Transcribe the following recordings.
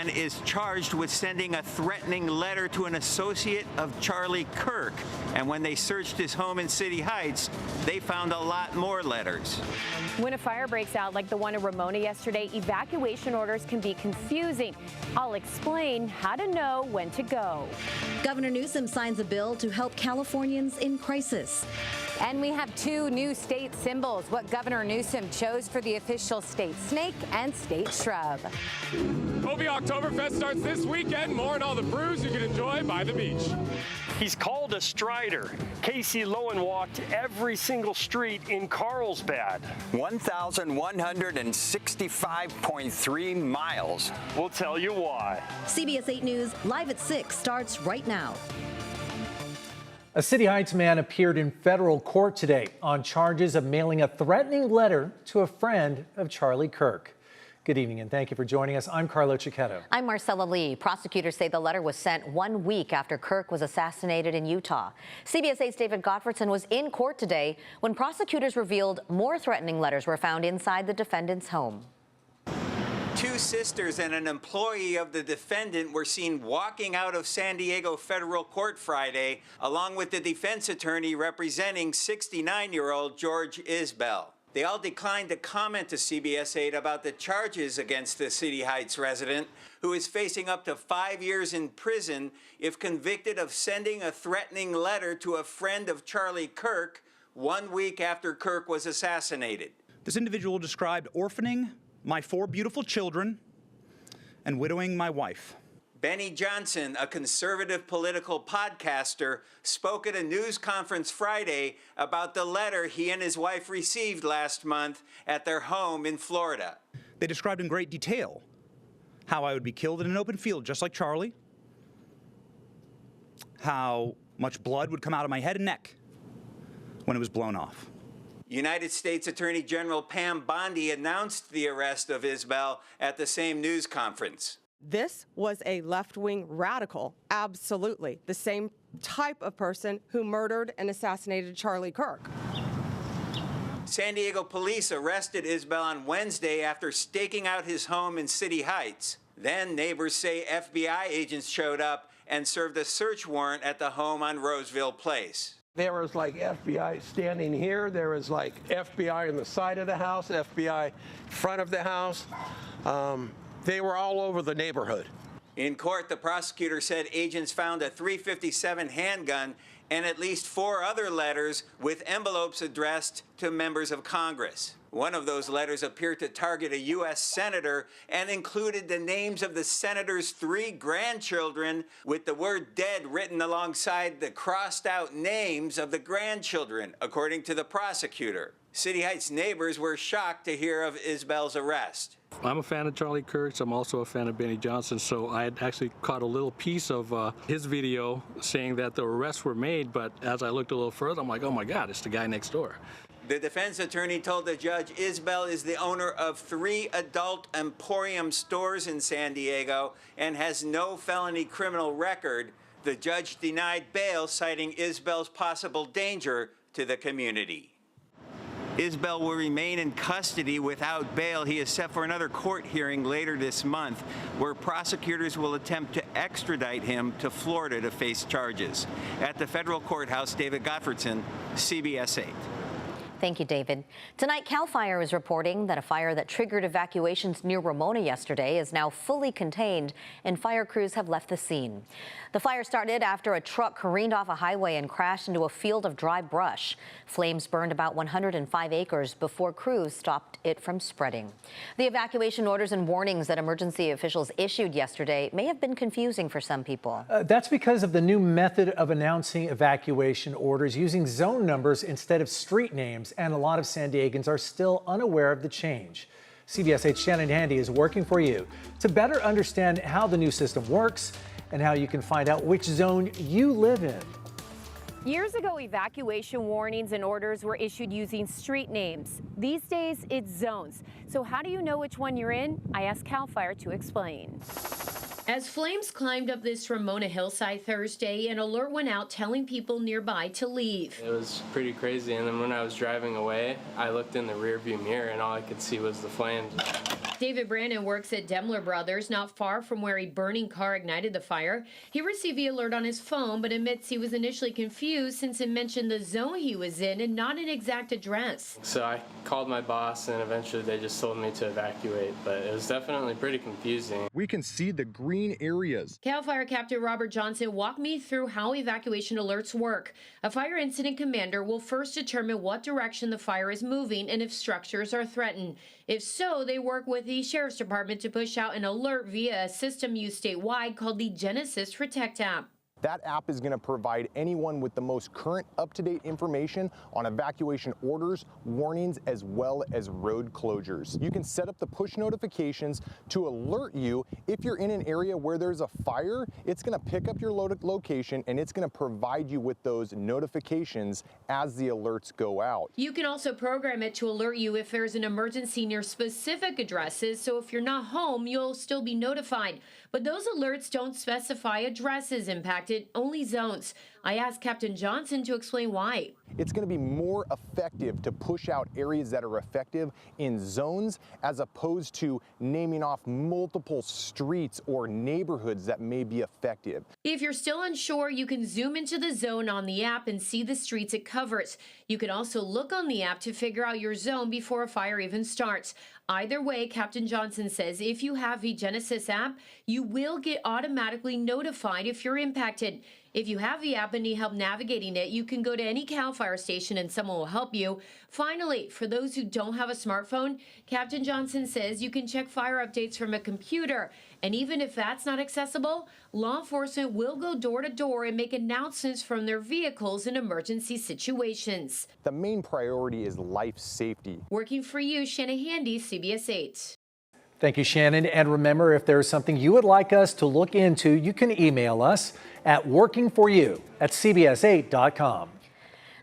And is charged with sending a threatening letter to an associate of Charlie Kirk. And when they searched his home in City Heights, they found a lot more letters. When a fire breaks out like the one in Ramona yesterday, evacuation orders can be confusing. I'll explain how to know when to go. Governor Newsom signs a bill to help Californians in crisis. And we have two new state symbols, what Governor Newsom chose for the official state snake and state shrub. Kobe Oktoberfest starts this weekend. More on all the brews you can enjoy by the beach. He's called a strider. Casey Lowen walked every single street in Carlsbad. 1,165.3 miles. We'll tell you why. CBS 8 News Live at 6 starts right now. A City Heights man appeared in federal court today on charges of mailing a threatening letter to a friend of Charlie Kirk. Good evening and thank you for joining us. I'm Carlo Cicchetto. I'm Marcella Lee. Prosecutors say the letter was sent 1 week after Kirk was assassinated in Utah. CBS 8's David Gottfredson was in court today when prosecutors revealed more threatening letters were found inside the defendant's home. Two sisters and an employee of the defendant were seen walking out of San Diego federal court Friday, along with the defense attorney representing 69-year-old George Isbell. They all declined to comment to CBS 8 about the charges against the City Heights resident, who is facing up to 5 years in prison if convicted of sending a threatening letter to a friend of Charlie Kirk 1 week after Kirk was assassinated. This individual described orphaning my 4 beautiful children and widowing my wife. Benny Johnson, a conservative political podcaster, spoke at a news conference Friday about the letter he and his wife received last month at their home in Florida. They described in great detail how I would be killed in an open field just like Charlie, how much blood would come out of my head and neck when it was blown off. United States Attorney General Pam Bondi announced the arrest of Isbell at the same news conference. This was a left-wing radical, absolutely. The same type of person who murdered and assassinated Charlie Kirk. San Diego police arrested Isbell on Wednesday after staking out his home in City Heights. Then neighbors say FBI agents showed up and served a search warrant at the home on Roseville Place. There was like FBI standing here. There was like FBI on the side of the house, FBI front of the house. They were all over the neighborhood. In court, the prosecutor said agents found a .357 handgun and at least 4 other letters with envelopes addressed to members of Congress. One of those letters appeared to target a U.S. senator and included the names of the senator's 3 grandchildren with the word dead written alongside the crossed-out names of the grandchildren, according to the prosecutor. City Heights neighbors were shocked to hear of Isbell's arrest. I'm a fan of Charlie Kirk. I'm also a fan of Benny Johnson, so I had actually caught a little piece of his video saying that the arrests were made, but as I looked a little further, I'm like, oh my God, it's the guy next door. The defense attorney told the judge Isbell is the owner of 3 adult Emporium stores in San Diego and has no felony criminal record. The judge denied bail, citing Isbell's possible danger to the community. Isbell will remain in custody without bail. He is set for another court hearing later this month, where prosecutors will attempt to extradite him to Florida to face charges. At the federal courthouse, David Gottfredson, CBS 8. Thank you, David. Tonight, CAL FIRE is reporting that a fire that triggered evacuations near Ramona yesterday is now fully contained, and fire crews have left the scene. The fire started after a truck careened off a highway and crashed into a field of dry brush. Flames burned about 105 acres before crews stopped it from spreading. The evacuation orders and warnings that emergency officials issued yesterday may have been confusing for some people. That's because of the new method of announcing evacuation orders using zone numbers instead of street names, and a lot of San Diegans are still unaware of the change. CBS 8's Shannon Handy is working for you to better understand how the new system works and how you can find out which zone you live in. Years ago, evacuation warnings and orders were issued using street names. These days, it's zones. So how do you know which one you're in? I asked CAL FIRE to explain. As flames climbed up this Ramona hillside Thursday, an alert went out telling people nearby to leave. It was pretty crazy, and then when I was driving away, I looked in the rearview mirror and all I could see was the flames. David Brandon works at Demler Brothers, not far from where a burning car ignited the fire. He received the alert on his phone, but admits he was initially confused since it mentioned the zone he was in and not an exact address. So I called my boss, and eventually they just told me to evacuate, but it was definitely pretty confusing. We can see the green areas. CAL FIRE Captain Robert Johnson walked me through how evacuation alerts work. A fire incident commander will first determine what direction the fire is moving and if structures are threatened. If so, they work with the Sheriff's Department to push out an alert via a system used statewide called the Genesis Protect app. That app is going to provide anyone with the most current up-to-date information on evacuation orders, warnings, as well as road closures. You can set up the push notifications to alert you if you're in an area where there's a fire. It's going to pick up your location and it's going to provide you with those notifications as the alerts go out. You can also program it to alert you if there's an emergency near specific addresses, so if you're not home, you'll still be notified. But those alerts don't specify addresses impacted, only zones. I asked Captain Johnson to explain why. It's going to be more effective to push out areas that are effective in zones as opposed to naming off multiple streets or neighborhoods that may be effective. If you're still unsure, you can zoom into the zone on the app and see the streets it covers. You can also look on the app to figure out your zone before a fire even starts. Either way, Captain Johnson says if you have the Genesis app, you will get automatically notified if you're impacted. If you have the app and need help navigating it, you can go to any CAL FIRE station and someone will help you. Finally, for those who don't have a smartphone, Captain Johnson says you can check fire updates from a computer. And even if that's not accessible, law enforcement will go door to door and make announcements from their vehicles in emergency situations. The main priority is life safety. Working for you, Shannon Handy, CBS 8. Thank you, Shannon. And remember, if there's something you would like us to look into, you can email us at workingforyou@cbs8.com.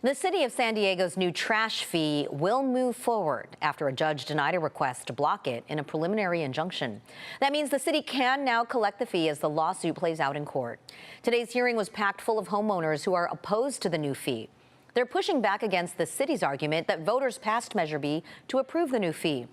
The city of San Diego's new trash fee will move forward after a judge denied a request to block it in a preliminary injunction. That means the city can now collect the fee as the lawsuit plays out in court. Today's hearing was packed full of homeowners who are opposed to the new fee. They're pushing back against the city's argument that voters passed Measure B to approve the new fee.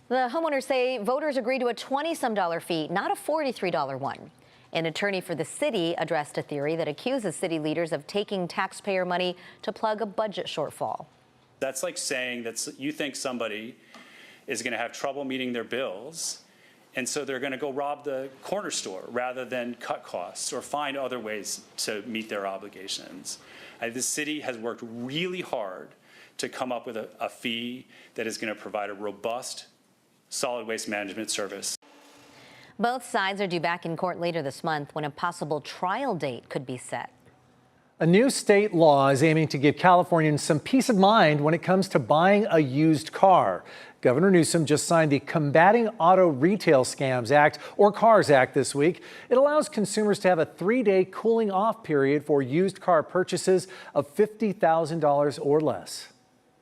The homeowners say voters agreed to a $20-some fee, not a $43 one. An attorney for the city addressed a theory that accuses city leaders of taking taxpayer money to plug a budget shortfall. That's like saying that you think somebody is going to have trouble meeting their bills, and so they're going to go rob the corner store rather than cut costs or find other ways to meet their obligations. The city has worked really hard to come up with a fee that is going to provide a robust solid waste management service. Both sides are due back in court later this month when a possible trial date could be set. A new state law is aiming to give Californians some peace of mind when it comes to buying a used car. Governor Newsom just signed the Combating Auto Retail Scams Act, or CARS Act, this week. It allows consumers to have a 3-day cooling off period for used car purchases of $50,000 or less.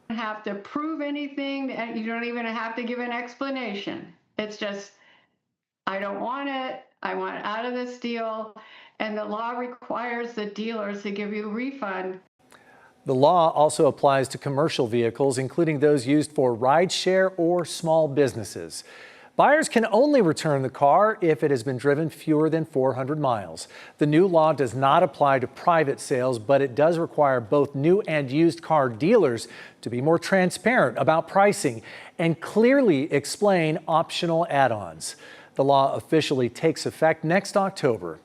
You don't have to prove anything, and you don't even have to give an explanation. It's just, I don't want it, I want out of this deal, and the law requires the dealers to give you a refund. The law also applies to commercial vehicles, including those used for rideshare or small businesses. Buyers can only return the car if it has been driven fewer than 400 miles. The new law does not apply to private sales, but it does require both new and used car dealers to be more transparent about pricing and clearly explain optional add-ons. The law officially takes effect next October.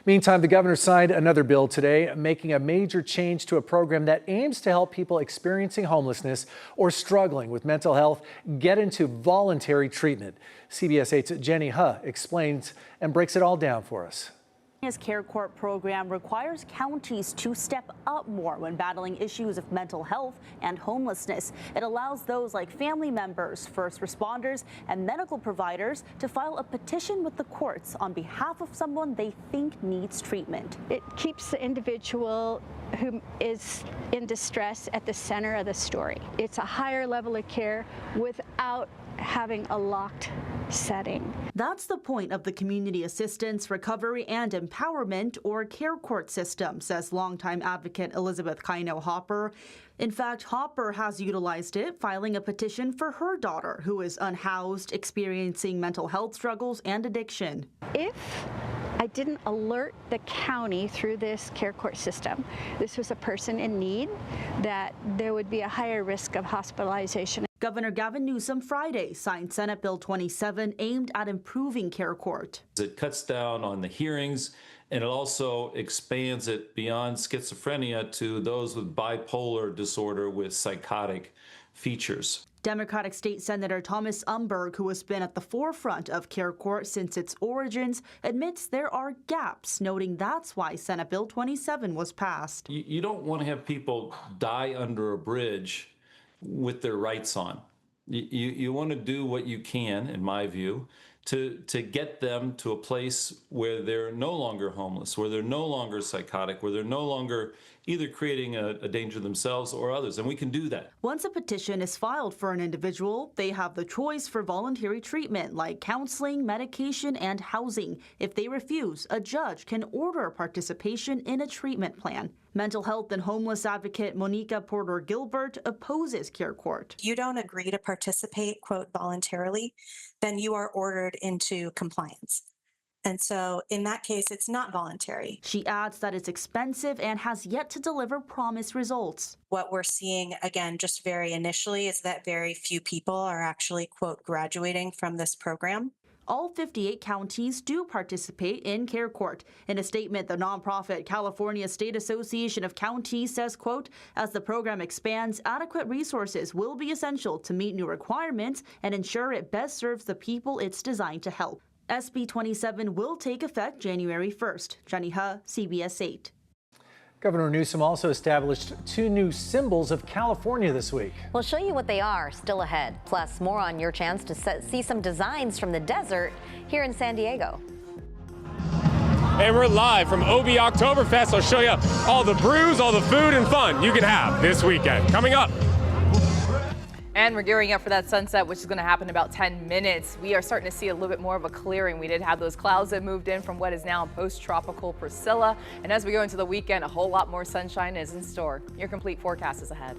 Meantime, the governor signed another bill today, making a major change to a program that aims to help people experiencing homelessness or struggling with mental health get into voluntary treatment. CBS 8's Jenny Huh explains and breaks it all down for us. His Care Court program requires counties to step up more when battling issues of mental health and homelessness. It allows those like family members, first responders, and medical providers to file a petition with the courts on behalf of someone they think needs treatment. It keeps the individual who is in distress at the center of the story. It's a higher level of care without having a locked setting. That's the point of the Community Assistance, Recovery, and Empowerment, or CARE Court system, says longtime advocate Elizabeth Kaino Hopper. In fact, Hopper has utilized it, filing a petition for her daughter, who is unhoused, experiencing mental health struggles and addiction. If I didn't alert the county through this CARE Court system, this was a person in need, that there would be a higher risk of hospitalization. Governor Gavin Newsom Friday signed Senate Bill 27 aimed at improving CARE Court. It cuts down on the hearings, and it also expands it beyond schizophrenia to those with bipolar disorder with psychotic features. Democratic State Senator Thomas Umberg, who has been at the forefront of CARE Court since its origins, admits there are gaps, noting that's why Senate Bill 27 was passed. You don't want to have people die under a bridge with their rights on. You want to do what you can, in my view, to get them to a place where they're no longer homeless, where they're no longer psychotic, where they're no longer either creating a danger themselves or others, and we can do that. Once a petition is filed for an individual, they have the choice for voluntary treatment like counseling, medication, and housing. If they refuse, a judge can order participation in a treatment plan. Mental health and homeless advocate Monica Porter Gilbert opposes CARE Court. You don't agree to participate, quote, voluntarily, then you are ordered into compliance. And so in that case, it's not voluntary. She adds that it's expensive and has yet to deliver promised results. What we're seeing, again, just very initially, is that very few people are actually, quote, graduating from this program. All 58 counties do participate in CARE Court. In a statement, the nonprofit California State Association of Counties says, quote, as the program expands, adequate resources will be essential to meet new requirements and ensure it best serves the people it's designed to help. SB 27 will take effect January 1st. Jenny He, CBS 8. Governor Newsom also established 2 new symbols of California this week. We'll show you what they are still ahead. Plus, more on your chance to see some designs from the desert here in San Diego. And we're live from OB Oktoberfest. I'll show you all the brews, all the food and fun you can have this weekend. Coming up. And we're gearing up for that sunset, which is going to happen in about 10 minutes. We are starting to see a little bit more of a clearing. We did have those clouds that moved in from what is now post-tropical Priscilla. And as we go into the weekend, a whole lot more sunshine is in store. Your complete forecast is ahead.